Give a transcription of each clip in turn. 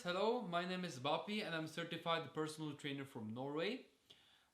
hello, my name is Bapi and I'm certified personal trainer from Norway.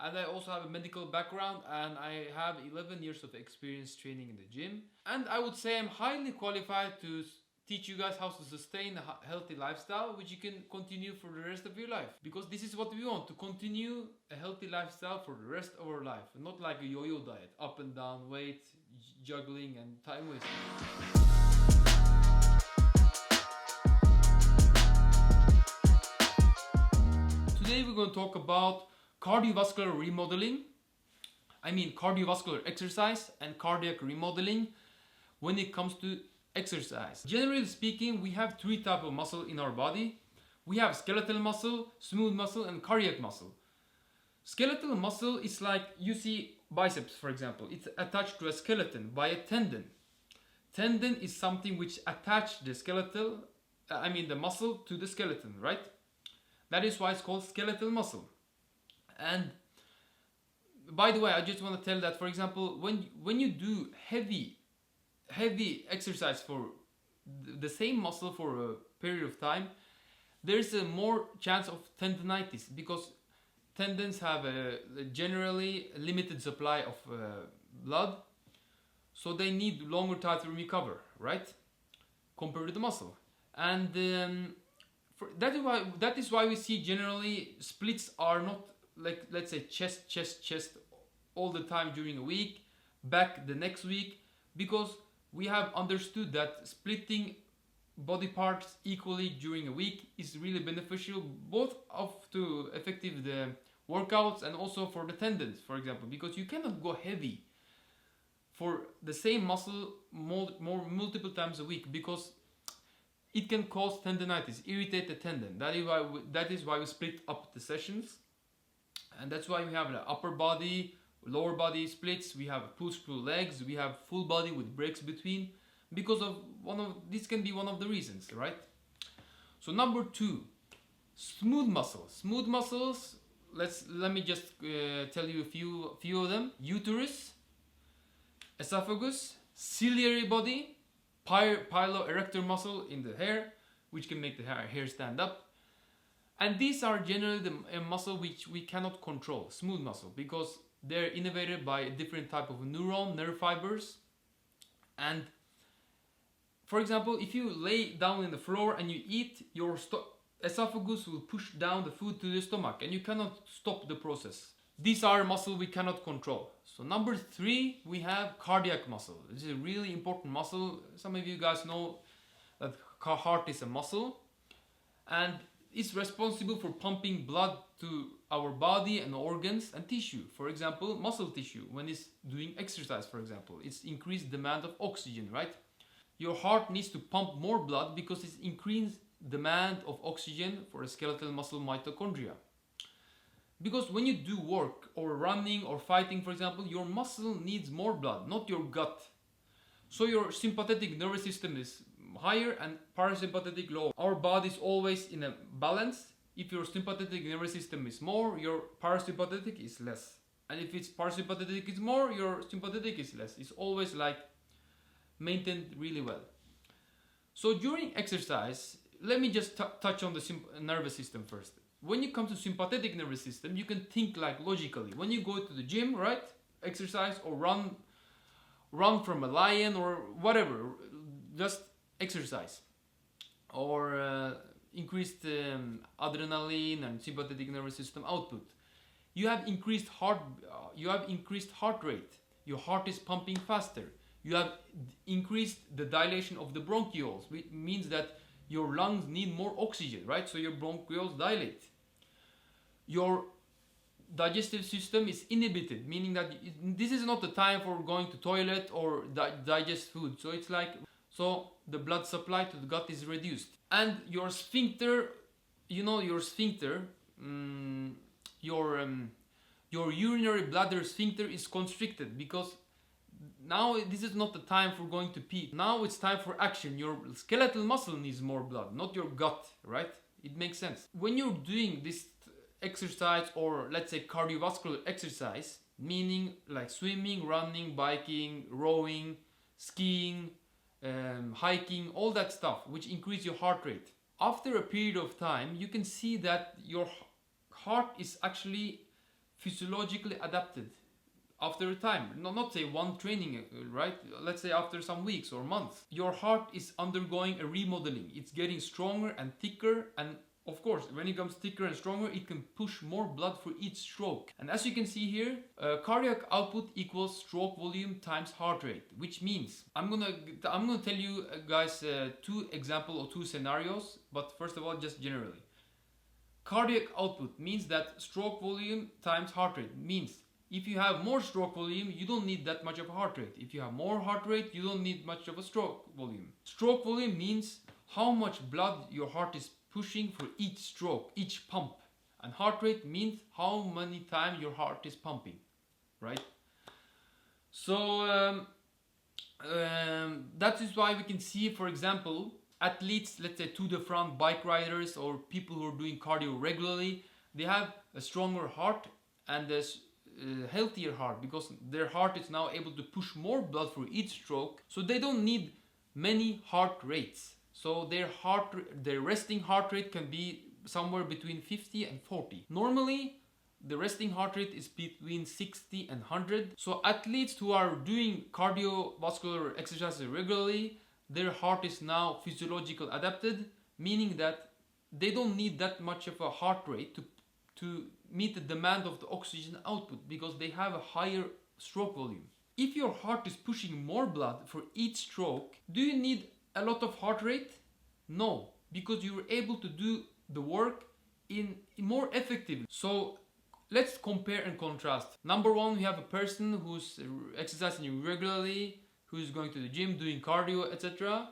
And I also have a medical background and I have 11 years of experience training in the gym. And I would say I'm highly qualified to teach you guys how to sustain a healthy lifestyle which you can continue for the rest of your life. Because this is what we want, to continue a healthy lifestyle for the rest of our life. Not like a yo-yo diet, up and down weight, juggling and time wasting. Today we're going to talk about cardiovascular remodeling. I mean cardiovascular exercise and cardiac remodeling when it comes to exercise. Generally speaking, we have three types of muscle in our body. We have skeletal muscle, smooth muscle and cardiac muscle. Skeletal muscle is like you see biceps, for example. It's attached to a skeleton by a tendon. Tendon is something which attaches the muscle to the skeleton, right? That is why it's called skeletal muscle. And by the way, I just want to tell that, for example, when you do heavy exercise for the same muscle for a period of time, there's a more chance of tendinitis because tendons have a generally limited supply of blood, so they need longer time to recover, right? Compared to the muscle. And that is why we see generally splits are not like, let's say, chest all the time during a week, back the next week, because we have understood that splitting body parts equally during a week is really beneficial, both to effective the workouts and also for the tendons, for example, because you cannot go heavy for the same muscle multiple times a week because it can cause tendinitis, irritate the tendon. That is why we split up the sessions. And that's why we have the upper body, lower body splits, we have push-pull legs, we have full body with breaks between, because of this can be one of the reasons, right? So number 2, smooth muscles. Smooth muscles, let me just tell you a few of them. Uterus, esophagus, ciliary body, piloerector muscle in the hair, which can make the hair stand up. And these are generally the muscle which we cannot control, smooth muscle, because they're innervated by a different type of nerve fibers. And for example, if you lay down in the floor and you eat, your esophagus will push down the food to the stomach and you cannot stop the process. These are muscles we cannot control. So number 3, we have cardiac muscle. This is a really important muscle. Some of you guys know that heart is a muscle and it's responsible for pumping blood to our body and organs and tissue. For example, muscle tissue, when it's doing exercise, for example, it's increased demand of oxygen, right? Your heart needs to pump more blood because it's increased demand of oxygen for a skeletal muscle mitochondria. Because when you do work or running or fighting, for example, your muscle needs more blood, not your gut. So your sympathetic nervous system is higher and parasympathetic lower. Our body is always in a balance. If your sympathetic nervous system is more, your parasympathetic is less. And if it's parasympathetic is more, your sympathetic is less. It's always like maintained really well. So during exercise, let me just touch on the nervous system first. When you come to sympathetic nervous system, you can think like logically. When you go to the gym, right, exercise or run from a lion or whatever, just exercise or increased adrenaline and sympathetic nervous system output. You have increased heart rate. Your heart is pumping faster. You have increased the dilation of the bronchioles, which means that your lungs need more oxygen, right? So your bronchioles dilate. Your digestive system is inhibited, meaning that this is not the time for going to toilet or digest food. So it's like, so the blood supply to the gut is reduced. And your sphincter, your urinary bladder sphincter is constricted because now this is not the time for going to pee. Now it's time for action. Your skeletal muscle needs more blood, not your gut, right? It makes sense. When you're doing this exercise, or let's say cardiovascular exercise, meaning like swimming, running, biking, rowing, skiing, hiking, all that stuff which increase your heart rate. after a period of time, you can see that your heart is actually physiologically adapted after a time. Not say one training, right? Let's say after some weeks or months. Your heart is undergoing a remodeling. It's getting stronger and thicker, and of course, when it comes thicker and stronger, it can push more blood for each stroke. And as you can see here, cardiac output equals stroke volume times heart rate, which means I'm gonna tell you guys two examples or two scenarios, but first of all, just generally. Cardiac output means that stroke volume times heart rate means if you have more stroke volume, you don't need that much of a heart rate. If you have more heart rate, you don't need much of a stroke volume. Stroke volume means how much blood your heart is pushing for each stroke, each pump. And heart rate means how many times your heart is pumping, right? So that is why we can see, for example, athletes, let's say Tour de France bike riders or people who are doing cardio regularly, they have a stronger heart and a healthier heart because their heart is now able to push more blood for each stroke, so they don't need many heart rates. So their resting heart rate can be somewhere between 50 and 40. Normally, the resting heart rate is between 60 and 100. So athletes who are doing cardiovascular exercises regularly, their heart is now physiological adapted, meaning that they don't need that much of a heart rate to meet the demand of the oxygen output because they have a higher stroke volume. If your heart is pushing more blood for each stroke, do you need a lot of heart rate? No, because you're able to do the work in more effectively. So let's compare and contrast. Number one, we have a person who's exercising regularly, who's going to the gym, doing cardio, etc.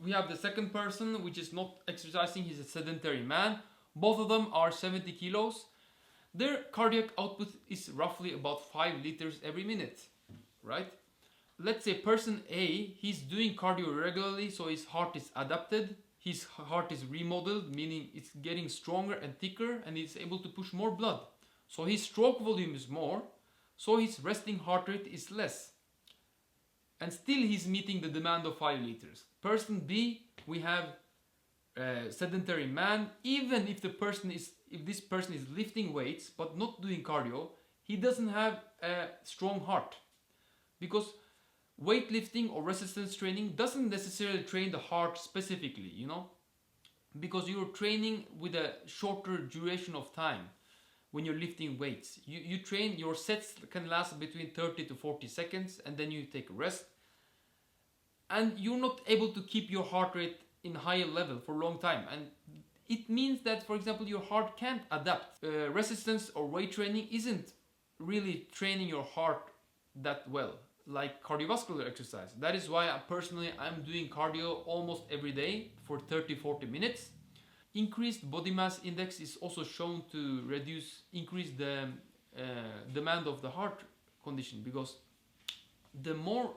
We have the second person, which is not exercising, he's a sedentary man. Both of them are 70 kilos. Their cardiac output is roughly about 5 liters every minute, right? Let's say person A, he's doing cardio regularly, so his heart is adapted. His heart is remodeled, meaning it's getting stronger and thicker, and he's able to push more blood. So his stroke volume is more, so his resting heart rate is less. And still he's meeting the demand of 5 liters. Person B, we have a sedentary man. Even if this person is lifting weights but not doing cardio, he doesn't have a strong heart. Because weightlifting or resistance training doesn't necessarily train the heart specifically, because you're training with a shorter duration of time when you're lifting weights. You train, your sets can last between 30 to 40 seconds and then you take a rest. And you're not able to keep your heart rate in higher level for a long time. And it means that, for example, your heart can't adapt. Resistance or weight training isn't really training your heart that well, like cardiovascular exercise. That is why I'm doing cardio almost every day for 30-40 minutes. Increased body mass index is also shown to increase the demand of the heart condition, because the more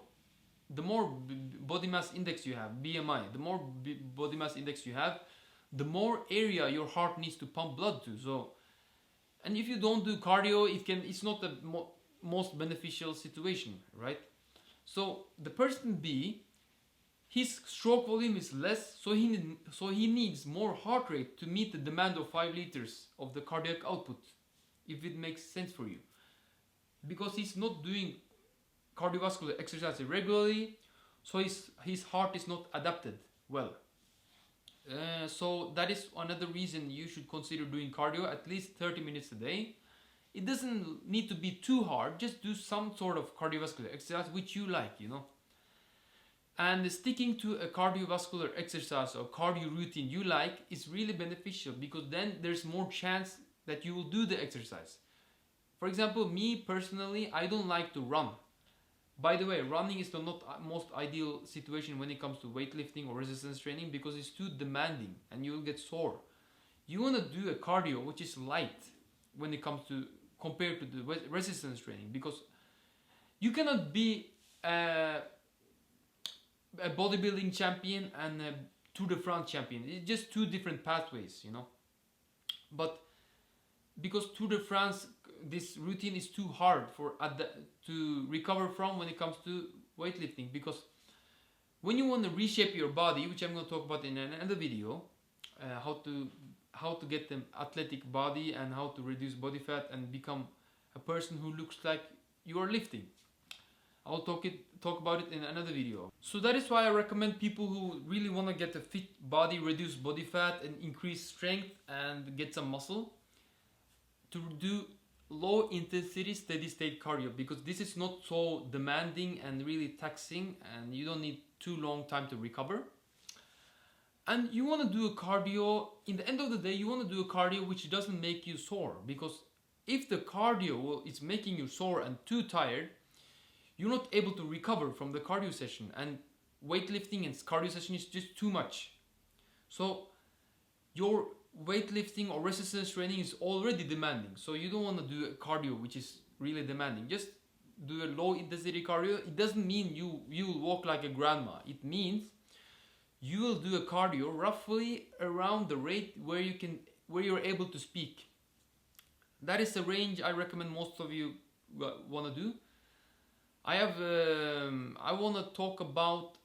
body mass index you have, BMI, the more body mass index you have, the more area your heart needs to pump blood to. So, and if you don't do cardio, it's not the most beneficial situation, right? So the person B, his stroke volume is less, so he needs more heart rate to meet the demand of 5 liters of the cardiac output, if it makes sense for you, because he's not doing cardiovascular exercise regularly, so his heart is not adapted well. So that is another reason you should consider doing cardio at least 30 minutes a day. It doesn't need to be too hard, just do some sort of cardiovascular exercise which you like, And sticking to a cardiovascular exercise or cardio routine you like is really beneficial, because then there's more chance that you will do the exercise. For example, me personally, I don't like to run. By the way, running is the not most ideal situation when it comes to weightlifting or resistance training, because it's too demanding and you will get sore. You want to do a cardio which is light when it comes to compared to the resistance training, because you cannot be a bodybuilding champion and a Tour de France champion. It's just two different pathways, But because Tour de France, this routine is too hard to recover from when it comes to weightlifting, because When you want to reshape your body, which I'm going to talk about in another video, how to get an athletic body and how to reduce body fat and become a person who looks like you are lifting. I'll talk about it in another video. So that is why I recommend people who really want to get a fit body, reduce body fat and increase strength and get some muscle, to do low intensity steady state cardio, because this is not so demanding and really taxing and you don't need too long time to recover. And you want to do a cardio, in the end of the day you want to do a cardio which doesn't make you sore, because if the cardio is making you sore and too tired, you're not able to recover from the cardio session, and weightlifting and cardio session is just too much. So your weightlifting or resistance training is already demanding, so you don't want to do a cardio which is really demanding. Just do a low intensity cardio. It doesn't mean you will walk like a grandma. It means you will do a cardio roughly around the rate where you're able to speak. That is the range I recommend most of you want to do. I want to talk about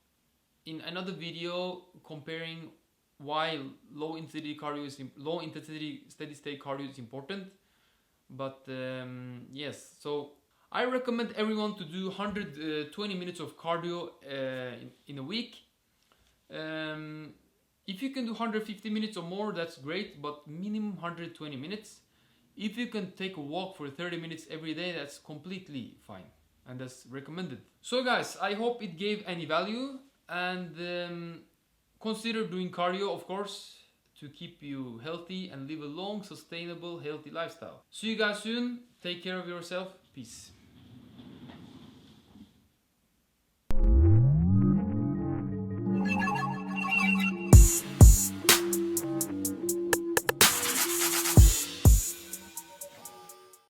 in another video comparing why low intensity steady state cardio is important. But yes, so I recommend everyone to do 120 minutes of cardio in a week. If you can do 150 minutes or more, that's great, but minimum 120 minutes. If you can take a walk for 30 minutes every day, that's completely fine and that's recommended. So guys, I hope it gave any value, and consider doing cardio, of course, to keep you healthy and live a long, sustainable, healthy lifestyle. See you guys soon. Take care of yourself. Peace.